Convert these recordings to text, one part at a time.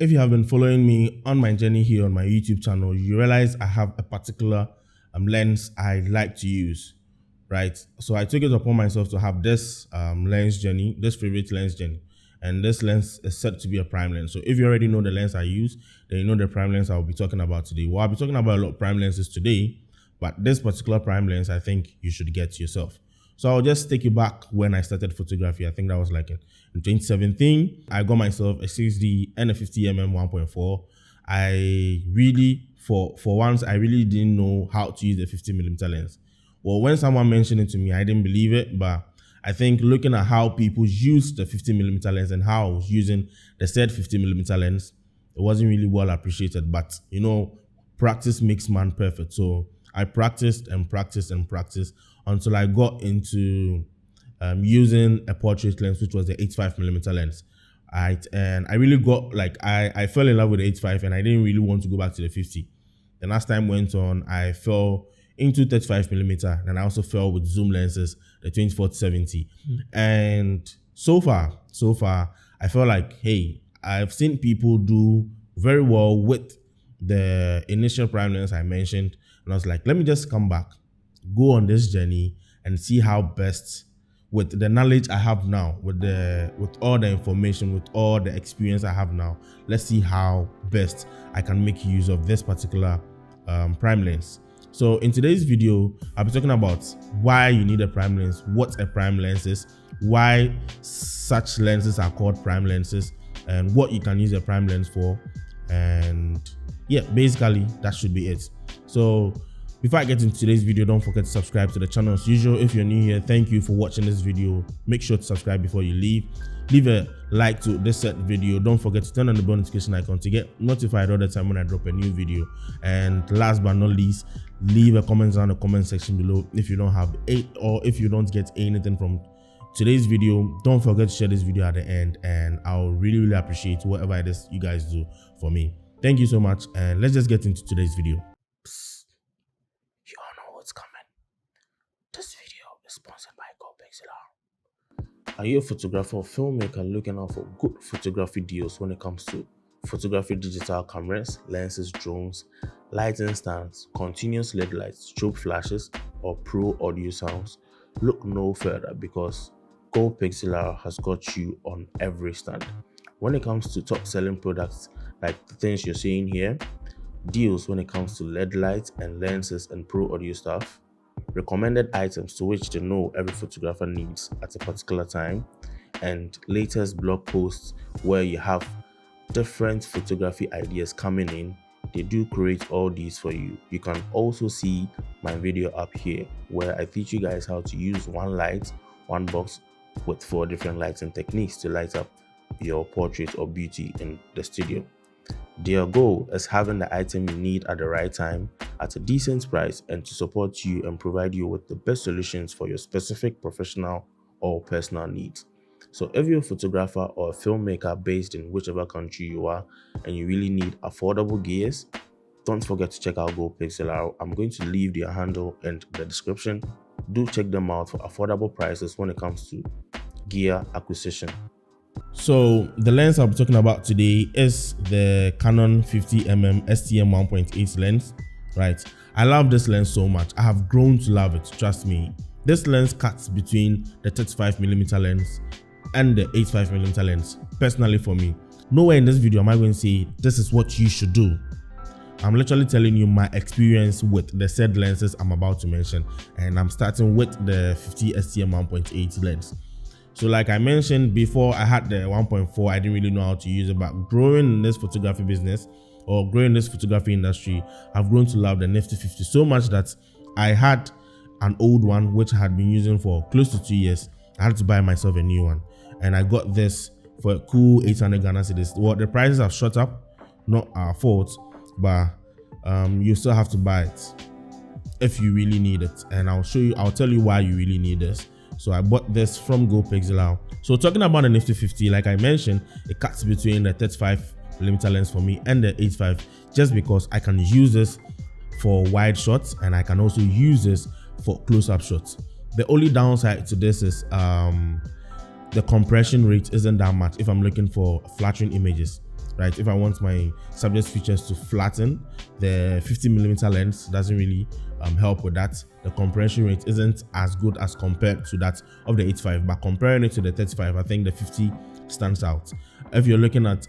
if you have been following me on my journey here on my YouTube channel, you realize I have a particular lens I like to use, right? So I took it upon myself to have this lens journey, this favorite lens journey. And this lens is set to be a prime lens. So if you already know the lens I use, then you know the prime lens I'll be talking about today. Well, I'll be talking about a lot of prime lenses today, but this particular prime lens, I think you should get yourself. So I'll just take you back when I started photography. I think that was like in 2017. I got myself a 6D and a 50mm 1.4. I really, for once, I really didn't know how to use the 50mm lens. Well, when someone mentioned it to me, I didn't believe it, but I think looking at how people use the 50mm lens and how I was using the said 50mm lens, it wasn't really well appreciated. But, you know, practice makes man perfect. So I practiced and practiced and practiced until I got into using a portrait lens, which was the 85mm lens. And I really got, like, I fell in love with the 85 and I didn't really want to go back to the 50. Then as time went on, I fell into 35mm, and I also fell with zoom lenses, the 24-70. And so far, I feel like, hey, I've seen people do very well with the initial prime lens I mentioned, and I was like, let me just come back, go on this journey, and see how best, with the knowledge I have now, with all the information, with all the experience I have now, let's see how best I can make use of this particular prime lens. So in today's video, I'll be talking about why you need a prime lens, what a prime lens is, why such lenses are called prime lenses, and what you can use a prime lens for. And yeah, basically that should be it. So before I get into today's video, don't forget to subscribe to the channel as usual. If you're new here, thank you for watching this video. Make sure to subscribe before you leave. Leave a like to this set video. Don't forget to turn on the bell notification icon to get notified all the time when I drop a new video. And last but not least, leave a comment down in the comment section below if you don't have or if you don't get anything from today's video. Don't forget to share this video at the end, and I'll really appreciate whatever it is you guys do for me. Thank you so much, and let's just get into today's video. Psst. You all know what's coming. This video is sponsored by GoPixelar. Are you a photographer or filmmaker looking out for good photography deals when it comes to photography digital cameras, lenses, drones, lighting stands, continuous LED lights, strobe flashes, or pro audio sounds? Look no further, because GoPixelar has got you on every stand. When it comes to top selling products like the things you're seeing here, deals when it comes to LED lights and lenses and pro audio stuff, recommended items to which to know every photographer needs at a particular time, and latest blog posts where you have different photography ideas coming in. They do create all these for you. You can also see my video up here where I teach you guys how to use one light, one box with 4 different lighting techniques to light up your portrait or beauty in the studio. Their goal is having the item you need at the right time at a decent price, and to support you and provide you with the best solutions for your specific professional or personal needs. So if you're a photographer or a filmmaker based in whichever country you are and you really need affordable gears, don't forget to check out GoPixelar. I'm going to leave their handle in the description. Do check them out for affordable prices when it comes to gear acquisition. So the lens I'll be talking about today is the Canon 50mm STM 1.8 lens, right? I love this lens so much. I have grown to love it, trust me. This lens cuts between the 35mm lens and the 85mm lens. Personally for me, nowhere in this video am I going to say this is what you should do. I'm literally telling you my experience with the said lenses I'm about to mention, and I'm starting with the 50 STM 1.8 lens. So like I mentioned before, I had the 1.4. I didn't really know how to use it, but growing in this photography business or growing in this photography industry, I've grown to love the Nifty 50 so much that I had an old one which I had been using for close to 2 years. I had to buy myself a new one, and I got this for a cool 800 Ghana cedis. Well, the prices have shot up, not our fault, but you still have to buy it if you really need it, and I'll tell you why you really need this. So I bought this from GoPixelar. So talking about the Nifty 50, like I mentioned, it cuts between the 35mm lens for me and the 85, just because I can use this for wide shots and I can also use this for close-up shots. The only downside to this is the compression rate isn't that much if I'm looking for flattering images, right? If I want my subject features to flatten, the 50mm lens doesn't really help with that. The compression rate isn't as good as compared to that of the 85, but comparing it to the 35, I think the 50 stands out. If you're looking at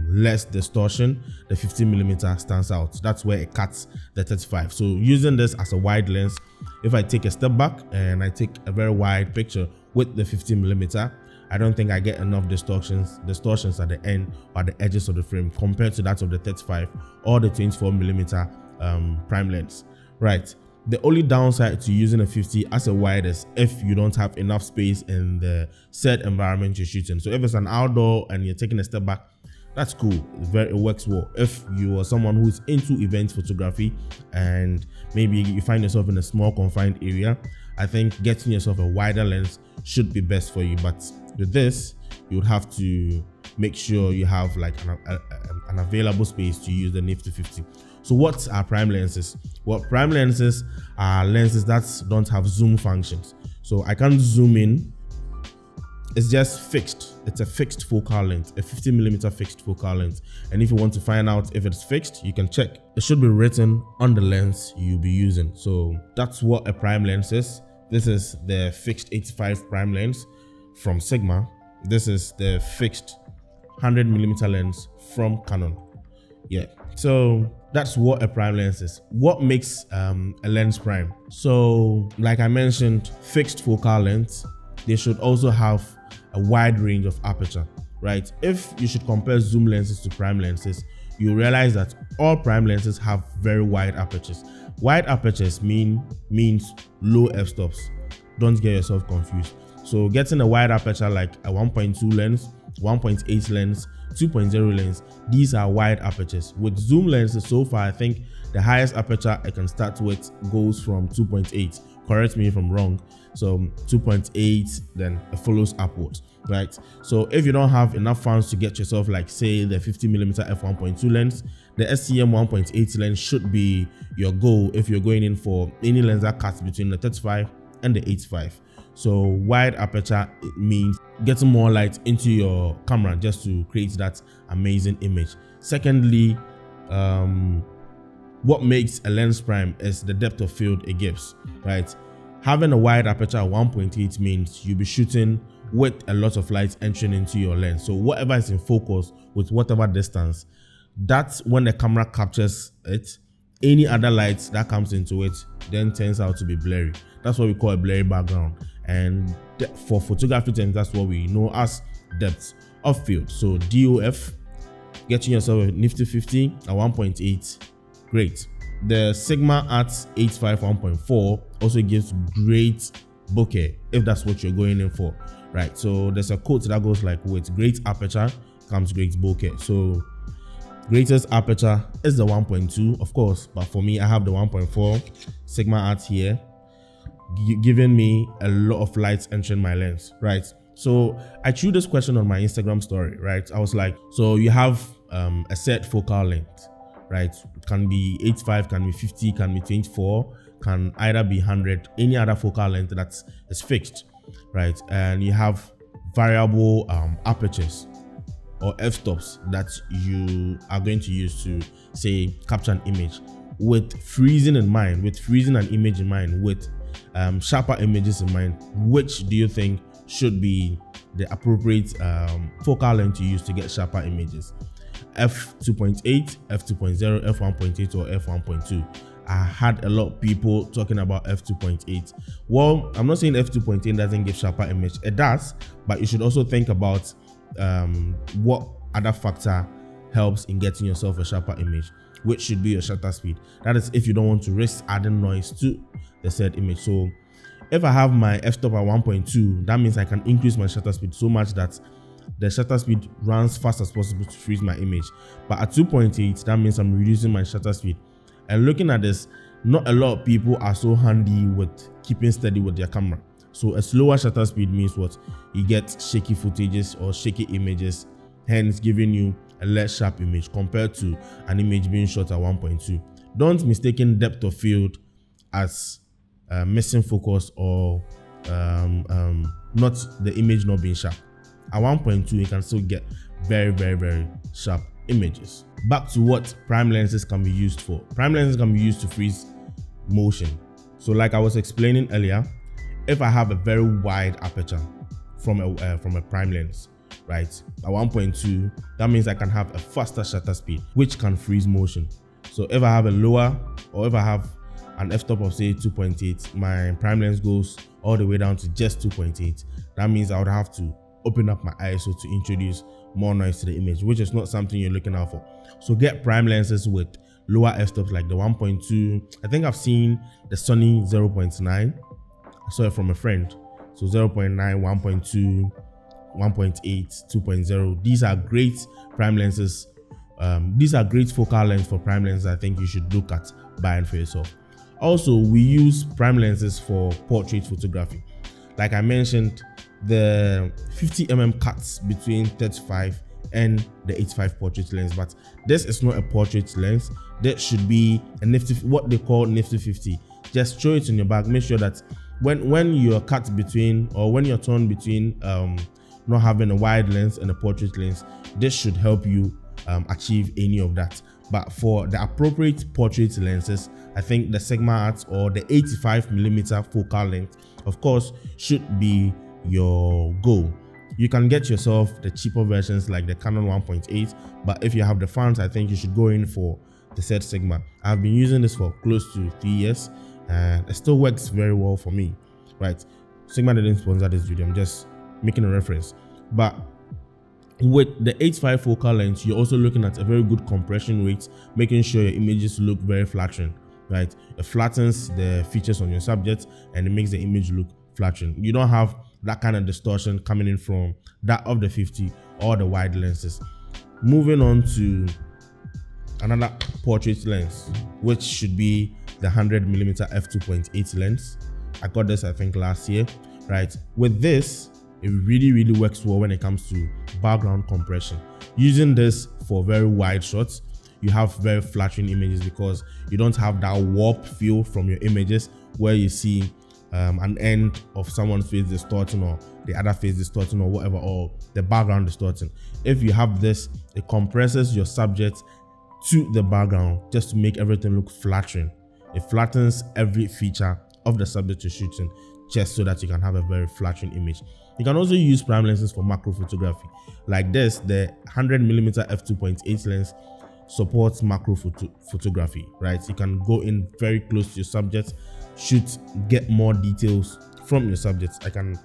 less distortion, the 50mm stands out. That's where it cuts the 35. So using this as a wide lens, if I take a step back and I take a very wide picture with the 50mm, I don't think I get enough distortions at the end or the edges of the frame compared to that of the 35 or the 24mm prime lens, right? The only downside to using a 50 as a wide is if you don't have enough space in the set environment you're shooting. So if it's an outdoor and you're taking a step back, that's cool. It works well. If you are someone who's into event photography and maybe you find yourself in a small confined area, I think getting yourself a wider lens should be best for you. But with this, you would have to make sure you have like an available space to use the nifty 50. So what are prime lenses? Well, prime lenses are lenses that don't have zoom functions. So I can't zoom in. It's just fixed. It's a fixed focal length, a 50mm fixed focal length. And if you want to find out if it's fixed, you can check. It should be written on the lens you'll be using. So that's what a prime lens is. This is the fixed 85 prime lens from Sigma. This is the fixed 100mm lens from Canon. Yeah, so that's what a prime lens is. What makes a lens prime? So like I mentioned, fixed focal length. They should also have a wide range of aperture, right? If you should compare zoom lenses to prime lenses, you realize that all prime lenses have very wide apertures. Wide apertures means low f-stops. Don't get yourself confused. So getting a wide aperture like a 1.2 lens, 1.8 lens, 2.0 lens, these are wide apertures. With zoom lenses so far, I think the highest aperture I can start with goes from 2.8. Correct me if I'm wrong. So 2.8, then it follows upwards, right? So if you don't have enough funds to get yourself like say the 50mm f1.2 lens, the SCM 1.8 lens should be your goal if you're going in for any lens that cuts between the 35 and the 85. So wide aperture, it means getting more light into your camera just to create that amazing image. Secondly, what makes a lens prime is the depth of field it gives, right? Having a wide aperture at 1.8 means you'll be shooting with a lot of light entering into your lens. So whatever is in focus with whatever distance, that's when the camera captures it. Any other light that comes into it then turns out to be blurry. That's what we call a blurry background. And for photography terms, that's what we know as depth of field. So DOF, getting yourself a nifty 50 at 1.8, great. The Sigma at 85 1.4 also gives great bokeh if that's what you're going in for, right? So there's a quote that goes like, with great aperture comes great bokeh. So greatest aperture is the 1.2, of course, but for me, I have the 1.4 Sigma at here, giving me a lot of light entering my lens, right? So I threw this question on my Instagram story, right? I was like, so you have a set focal length, right? It can be 85, can be 50, can be 24, can either be 100, any other focal length that is fixed, right? And you have variable apertures or f-stops that you are going to use to say capture an image with freezing in mind, with freezing an image in mind, with sharper images in mind. Which do you think should be the appropriate focal length to use to get sharper images? f2.8, f2.0, f1.8 or f1.2? I had a lot of people talking about f2.8. Well, I'm not saying f2.8 doesn't give sharper image. It does, but you should also think about what other factor helps in getting yourself a sharper image, which should be your shutter speed. That is if you don't want to risk adding noise to the said image. So if I have my f-stop at 1.2, that means I can increase my shutter speed so much that the shutter speed runs fast as possible to freeze my image. But at 2.8, that means I'm reducing my shutter speed. And looking at this, not a lot of people are so handy with keeping steady with their camera. So a slower shutter speed means what? You get shaky footages or shaky images, hence giving you a less sharp image compared to an image being shot at 1.2. Don't mistaken depth of field as missing focus or not the image not being sharp. At 1.2, you can still get very sharp images. Back to what prime lenses can be used for. Prime lenses can be used to freeze motion. So like I was explaining earlier, if I have a very wide aperture from a prime lens, right, at 1.2, that means I can have a faster shutter speed, which can freeze motion. So if I have a lower, or if I have an f-stop of say 2.8, my prime lens goes all the way down to just 2.8. That means I would have to open up my ISO to introduce more noise to the image, which is not something you're looking out for. So get prime lenses with lower f-stops like the 1.2. I think I've seen the Sony 0.9. I saw it from a friend. So 0.9, 1.2, 1.8, 2.0. These are great prime lenses. These are great focal lengths for prime lenses. I think you should look at buying for yourself. Also, we use prime lenses for portrait photography. Like I mentioned, the 50mm cuts between 35 and the 85 portrait lens, but this is not a portrait lens. That should be a nifty, what they call nifty 50. Just show it in your bag. Make sure that when you're cut between, or when you're torn between not having a wide lens and a portrait lens, this should help you achieve any of that. But for the appropriate portrait lenses, I think the Sigma Art or the 85mm focal length, of course, should be your goal. You can get yourself the cheaper versions like the Canon 1.8, but if you have the funds, I think you should go in for the said Sigma. I've been using this for close to 3 years and it still works very well for me, right? Sigma didn't sponsor this video, I'm just making a reference. But with the 85 focal length, you're also looking at a very good compression rate, making sure your images look very flattering, right? It flattens the features on your subject and it makes the image look flattering. You don't have that kind of distortion coming in from that of the 50 or the wide lenses. Moving on to another portrait lens, which should be the 100mm f2.8 lens. I got this I think last year, right? With this, it really works well when it comes to background compression. Using this for very wide shots, you have very flattering images because you don't have that warp feel from your images where you see an end of someone's face distorting or the other face distorting or whatever, or the background distorting. If you have this, it compresses your subject to the background just to make everything look flattering. It flattens every feature of the subject you're shooting just so that you can have a very flattering image. You can also use prime lenses for macro photography. Like this, the 100mm f2.8 lens supports macro photography, right? You can go in very close to your subject, shoot, get more details from your subject. I can,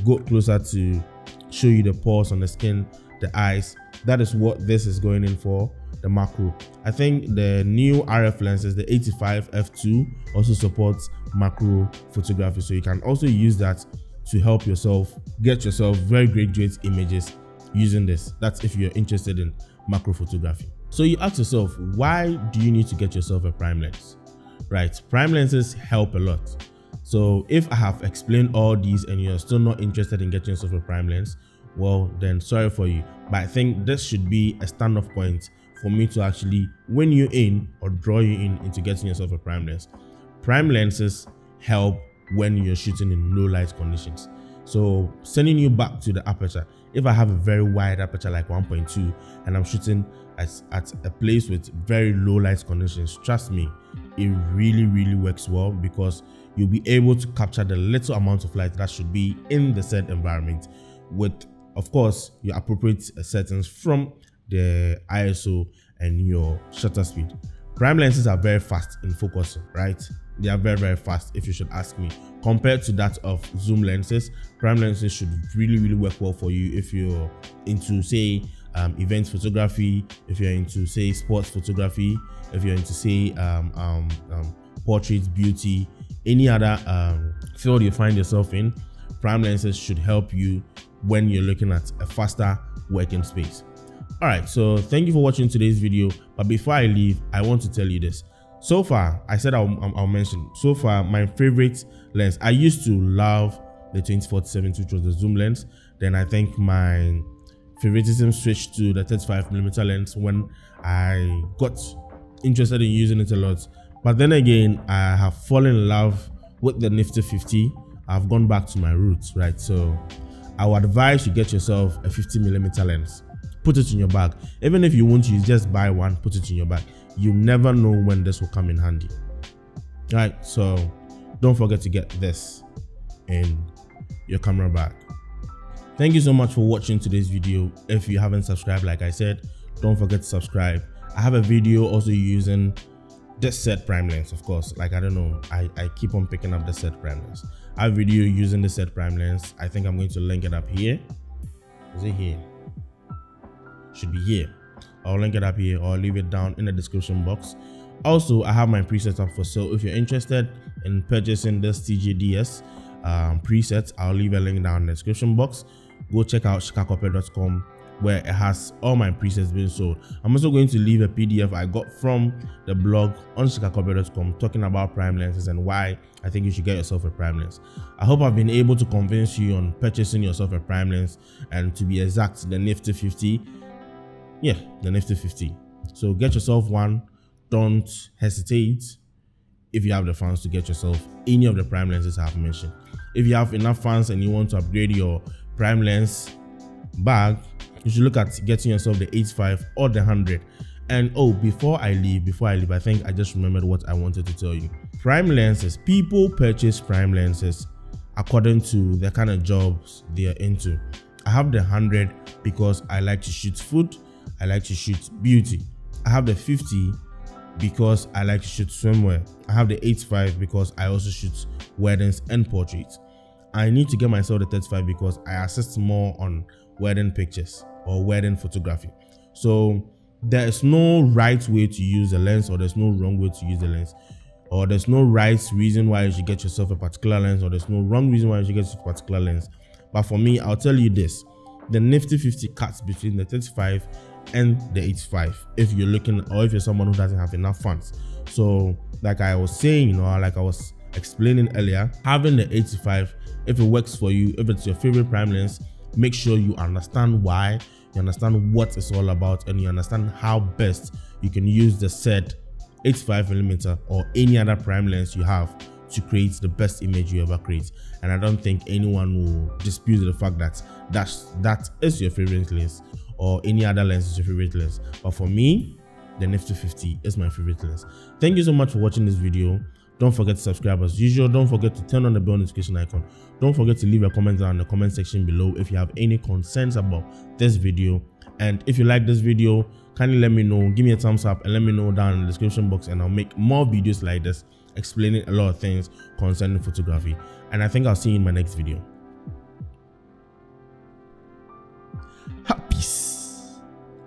go closer to show you the pores on the skin, the eyes. That is what this is going in for, the macro. I think the new RF lenses, the 85 f2, also supports macro photography. So you can also use that to help yourself get yourself very great images using this. That's if you're interested in macro photography. So you ask yourself, why do you need to get yourself a prime lens? Right, prime lenses help a lot. So if I have explained all these and you're still not interested in getting yourself a prime lens, well then sorry for you. But I think this should be a standoff point for me to actually win you in or draw you in into getting yourself a prime lens. Prime lenses help when you're shooting in low light conditions. So sending you back to the aperture, if I have a very wide aperture like 1.2 and I'm shooting at a place with very low light conditions, trust me, it really works well because you'll be able to capture the little amount of light that should be in the said environment with, of course, your appropriate settings from the ISO and your shutter speed. Prime lenses are very fast in focusing, right? They are very fast, if you should ask me. Compared to that of zoom lenses, prime lenses should really work well for you if you're into, say, event photography, if you're into, say, sports photography, if you're into, say, portraits, beauty, any other field you find yourself in. Prime lenses should help you when you're looking at a faster working space. All right, so thank you for watching today's video. But before I leave, I want to tell you this. So far, I said I'll mention, so far my favorite lens, I used to love the 20-47, which was the zoom lens. Then I think my favoritism switched to the 35mm lens when I got interested in using it a lot. But then again, I have fallen in love with the nifty 50. I've gone back to my roots, right? So I would advise you get yourself a 50mm lens. put it in your bag. Even if you won't use, just buy one, put it in your bag. You never know when this will come in handy. Right, so don't forget to get this in your camera bag. Thank you so much for watching today's video. If you haven't subscribed, like I said, don't forget to subscribe. I have a video also using this set prime lens, of course. Like, I don't know, I keep on picking up the set prime lens. I have a video using the set prime lens. I think I'm going to link it up here. Is it here? Should be here. I'll link it up here, or I'll leave it down in the description box. Also, I have my presets up for sale. If you're interested in purchasing this thejoeydutch presets, I'll leave a link down in the description box. Go check out shikakope.com, where it has all my presets being sold. I'm also going to leave a PDF I got from the blog on shikakope.com talking about prime lenses and why I think you should get yourself a prime lens. I hope I've been able to convince you on purchasing yourself a prime lens, and to be exact, the Nifty 50. Yeah, the Nifty 50. So get yourself one. Don't hesitate if you have the funds to get yourself any of the prime lenses I've mentioned. If you have enough funds and you want to upgrade your prime lens bag, you should look at getting yourself the 85 or the 100. And oh, before I leave, I think I just remembered what I wanted to tell you. Prime lenses, people purchase prime lenses according to the kind of jobs they are into. I have the 100 because I like to shoot food, I like to shoot beauty. I have the 50 because I like to shoot swimwear. I have the 85 because I also shoot weddings and portraits. I need to get myself the 35 because I assist more on wedding pictures or wedding photography. So there is no right way to use the lens, or there's no wrong way to use the lens, or there's no right reason why you should get yourself a particular lens, or there's no wrong reason why you should get yourself a particular lens. But for me, I'll tell you this: the Nifty 50 cuts between the 35 and the 85 if you're looking, or if you're someone who doesn't have enough funds. So like I was saying, like I was explaining earlier, having the 85, if it works for you, if it's your favorite prime lens, make sure you understand why, you understand what it's all about, and you understand how best you can use the said 85mm or any other prime lens you have to create the best image you ever create. And I don't think anyone will dispute the fact that that is your favorite lens, or any other lens is your favorite lens. But for me, the Nifty 50 is my favorite lens. Thank you so much for watching this video. Don't forget to subscribe as usual. Don't forget to turn on the bell notification icon. Don't forget to leave a comment down in the comment section below if you have any concerns about this video. And if you like this video, kindly let me know. Give me a thumbs up and let me know down in the description box, and I'll make more videos like this explaining a lot of things concerning photography. And I think I'll see you in my next video.